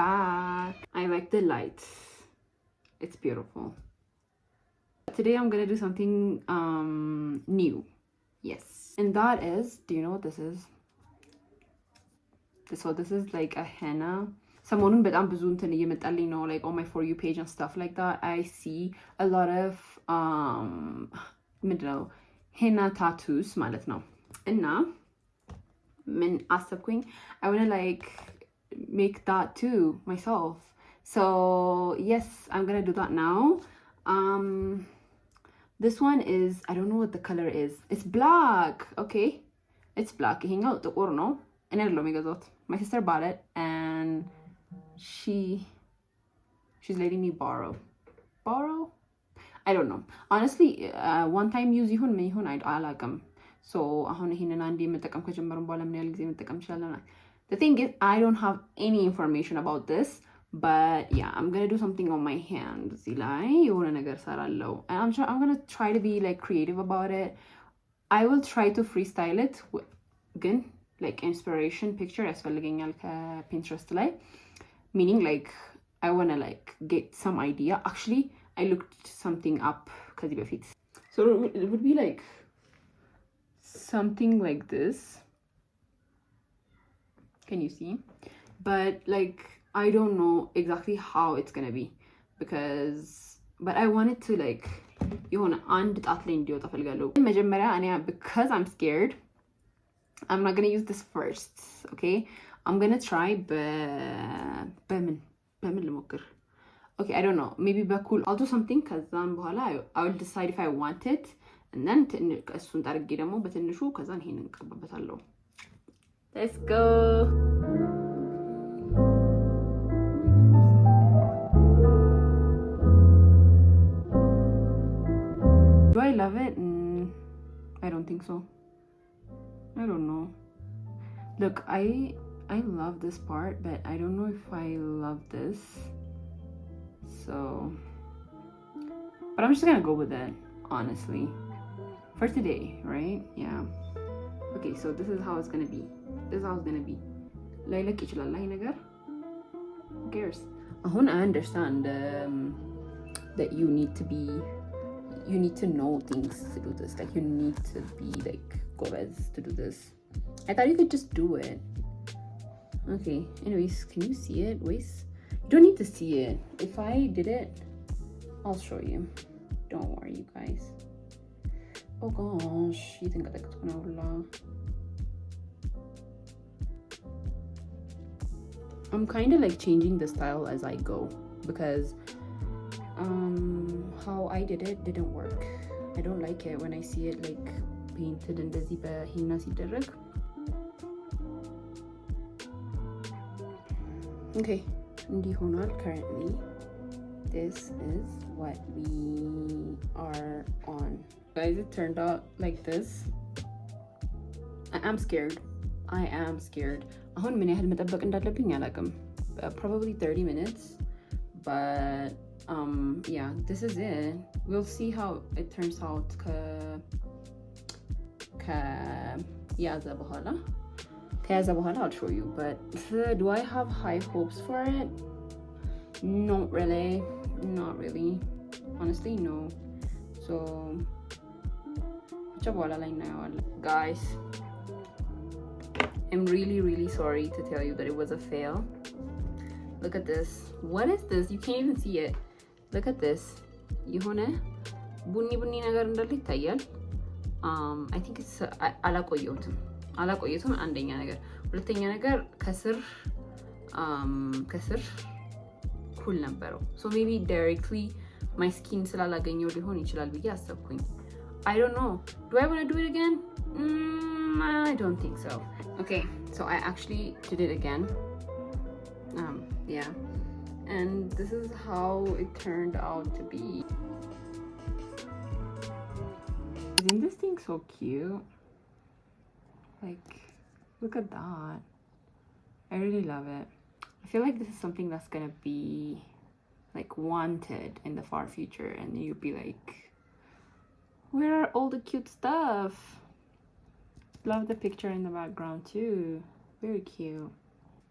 back. I like the light. It's beautiful. Today I'm gonna do something new. Yes. And that is, do you know what this is? So this is like a henna. ሰሞኑን በጣም ብዙ እንትን እየመጣልኝ ነው, like on my For You page and stuff like that. I see a lot of ምንድነው henna tattoos ማለት ነው. እና ምን አሰብኩኝ, I want to like make that too myself. So yes, I'm gonna do that now. This one is, I don't know what the color is. It's black. Okay, it's black. ይሄኛው ጥቁር ነው. እኔ አይደለሁም የገዛሁት. My sister bought it and she's letting me borrow. I don't know. Honestly, one time use ይሁን ምን ይሁን አላውቅም. So አሁን ይሄንን አንዴ መጠቀም ከጀመርን በኋላ ምን ያህል ጊዜ መጠቀም እንችላለን? The thing is, I don't have any information about this, but yeah, I'm gonna do something on my hand. እዚህ ላይ የሆነ ነገር ሰራለሁ. And I'm gonna try to be like creative about it. I will try to freestyle it. ግን like inspiration picture ያስፈልገኛል ከፒንትረስት ላይ, meaning like I wanna like get some idea. Actually, I looked something up ከዚህ በፊት. So it would be like something like this. Can you see? But like I don't know exactly how it's gonna be, but I wanted to like የሆነ አንድ ጣት ላይ እንዲወጣ ፈልጋለሁ መጀመሪያ እኔ, because I'm scared. I'm not gonna use this first, okay? I'm gonna try በምን ልሞክር? Okay, I don't know. Maybe በኩል I'll do something ከዛን በኋላ I will decide if I want it, and then እሱን ጠርጌ ደግሞ በትንሹ ከዛን ይሄንን እንቀባበታለሁ. Let's go. Do I love it? I don't think so. I don't know. Look, I love this part, but I don't know if I love this. So, but I'm just gonna go with it, honestly. For today, right? Yeah. Okay, so this is how it's gonna be. ላይለቅ ይችላል አይ ነገር. Who cares? አሁን I understand that you need to know things to do this. Like you need to be like ጎበዝ to do this. I thought you could just do it. Okay, anyways, can you see it? Wait, you don't need to see it. If I did it, I'll show you. Don't worry, you guys. Oh gosh, you think I I'm kind of like changing the style as I go, because how I did it didn't work. I don't like it when I see it like painted እንደዚህ በሂና ሲደረግ. Okay, እንዲህ ሆኗል. Currently this is what we are on. Guys, it turned out like this. I am scared. አሁን ምን ያህል መጠበቅ እንዳለብኝ አላውቅም. Probably 30 minutes, but yeah, this is it. We'll see how it turns out ከያዘ በኋላ I'll show you. But do I have high hopes for it? Not really, honestly, no. So ብቻ በኋላ ላይ እናየዋለን. Guys, I'm really sorry to tell you that it was a fail. Look at this. What is this? You can't even see it. Look at this. የሆነ ቡኒ ነገር እንዳለ ይታያል. I think it's አላቆየሁትም አንደኛ ነገር። ሁለተኛ ነገር ከስር ኩል ነበረው. So maybe directly my skin ስላላገኘው ሊሆን ይችላል ብዬ አሰብኩኝ. I don't know. Do I want to do it again? I don't think so. Okay, so I actually did it again. Yeah. And this is how it turned out to be. Isn't this thing so cute? Like, look at that. I really love it. I feel like this is something that's gonna be like wanted in the far future, and you'll be like, where are all the cute stuff? Love the picture in the background too. Very cute.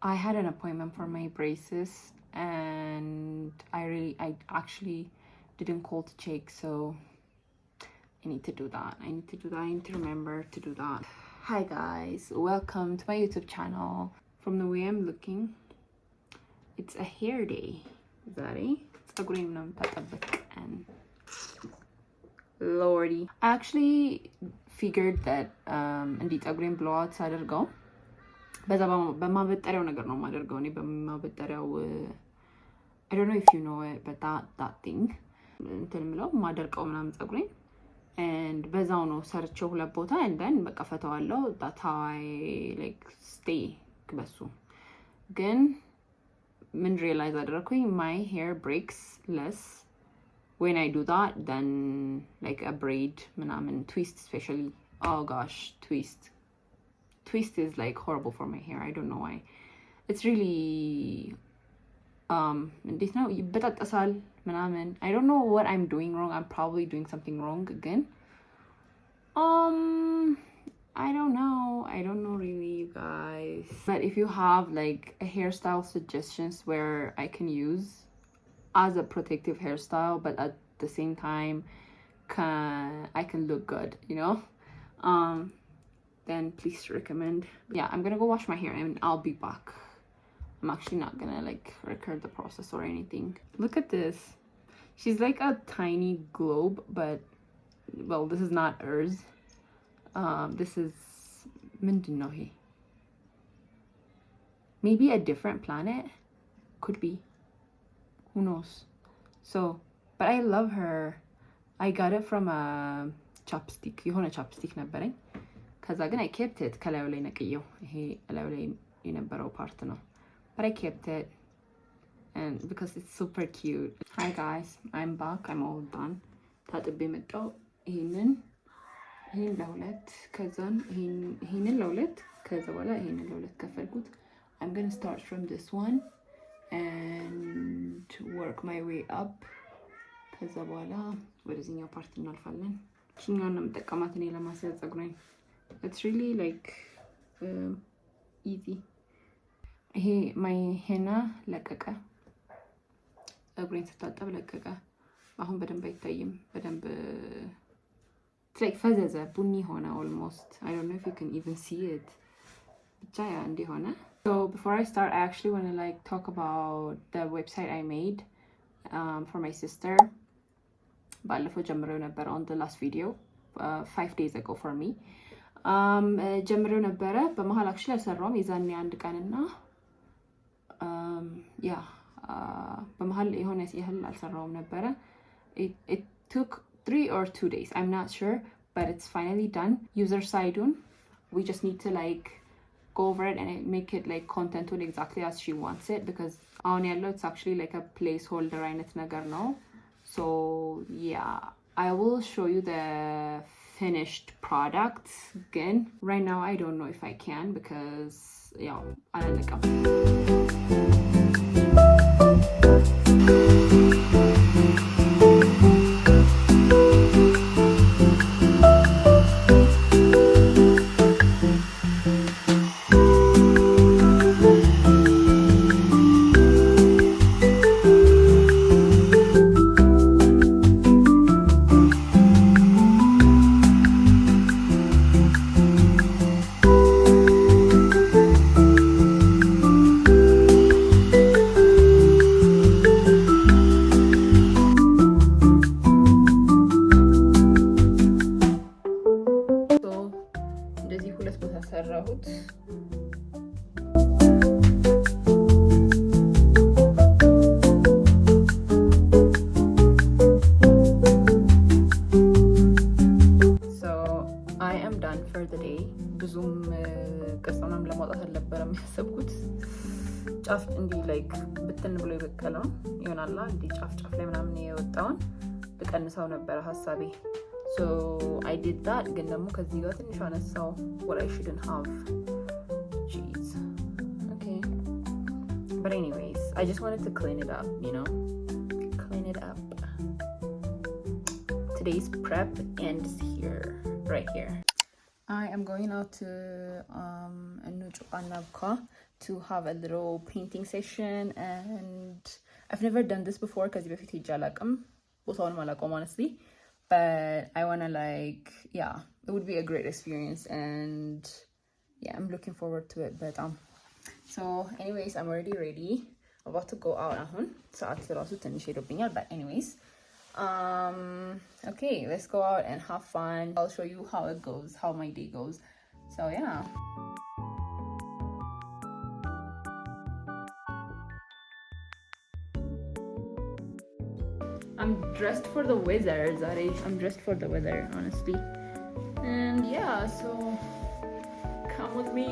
I had an appointment for my braces and I actually didn't call to check, so I need to do that. I need to remember to do that. Hi guys, welcome to my YouTube channel. From the way I'm looking, it's a hair day. Zari, ፀጉሬን ነው የምታጠብቅ and lordy. I actually figured that እንዲህ ፀጉሬን blowout ሳደርገው በዛ በማበጠሪያው ነገር ነው የማደርገው። እኔ በማበጠሪያው I don't know if you know it, but that thing እንትን ምለው ማደርቀው ምናምን ፀጉሬን and በዛው ነው ሰርቼው ሁለት ቦታ and then በቃ ፈተዋለሁ። that's how I like stay በሱ ግን ምን realize አደረኩኝ my hair breaks less when I do that than like a braid ምናምን twist especially. Oh gosh, twist is like horrible for my hair. I don't know why. It's really እንዴት ነው ይበጣጠሳል ምናምን. I don't know what I'm doing wrong. I'm probably doing something wrong again. I don't know really, you guys. But if you have like a hairstyle suggestions where I can use as a protective hairstyle, but at the same time I can look good, you know, then please recommend. Yeah, I'm gonna go wash my hair and I'll be back. I'm actually not gonna like record the process or anything. Look at this. She's like a tiny globe, but well, this is not Earth. This is Mindinohi. Maybe a different planet. Could be. Who knows? So, but I love her. I got it from a chopstick. You want a chopstick ነበረኝ ከዛ ግን I kept it ከላዩ ላይ ነቅየው ይሄ ከላዩ ላይ የነበረው ፓርት ነው. But I kept it and because it's super cute. Hi guys, I'm back. I'm all done. ታጥቤ መጣሁ. ይሄንን ለሁለት ከዛን ይሄንን ለሁለት ከዛ በኋላ ይሄንን ለሁለት ከፈልኩት. I'm going to start from this one and work my way up. ከዛ በኋላ ወደዚህኛው ፓርት እናልፋለን. እቺኛውን ነው የምጠቀማት እኔ ለማስያዝ ፀጉሬን. It's really like easy. ይሄ my henna ለቀቀ. ፀጉሬን ስታጠብ ለቀቀ. አሁን በደንብ አይታይም. በደንብ it's like ፈዘዘ ቡኒ ሆነ almost. I don't know if you can even see it. ብቻ ያ እንዲህ ሆነ. So before I start, I actually want to like talk about the website I made for my sister. ባለፈው ጀምሬው ነበር on the last video 5 days ago for me. ጀምሬው ነበረ በመሃል actually አልሰራውም የዛኔ አንድ ቀንና yeah በመሃል የሆነ ያህል አልሰራውም ነበረ. It took 3 or 2 days, I'm not sure, but it's finally done. User side on, we just need to like go over it and make it like content on exactly as she wants it, because on yellow it's actually like a placeholder አይነት ነገር ነው. So yeah, I will show you the finished product again. Right now I don't know if I can because yeah, አላለቀም. ጫፍ እንዲ ላይክ ብትን ብሎ ይበቀለው ይሆናል እንዲ ጫፍ ላይ ምናምን የወጣውን ልቀንሳው ነበር ሐሳቤ. So I did that, ግን ደግሞ ከዚህ ጋር ትንሽ አነሳው what I shouldn't have. Jeez. Okay. But anyways, I just wanted to clean it up, you know. Clean it up. Today's prep ends here, right here. I am going out to Nucuqanabka to have a little painting session. And I've never done this before ከዚህ በፊት ሄጄ አላውቅም። ቦታውንም አላውቀውም honestly. But I want to like, yeah, it would be a great experience. And yeah, I'm looking forward to it. But so anyways, I'm already ready. I'm about to go out አሁን ሰዓት ራሱ ትንሽ ሄዶብኛል. But anyways, okay, let's go out and have fun. I'll show you how it goes, how my day goes. So yeah. I'm dressed for the weather, Zari. I'm dressed for the weather, honestly. And yeah, so come with me.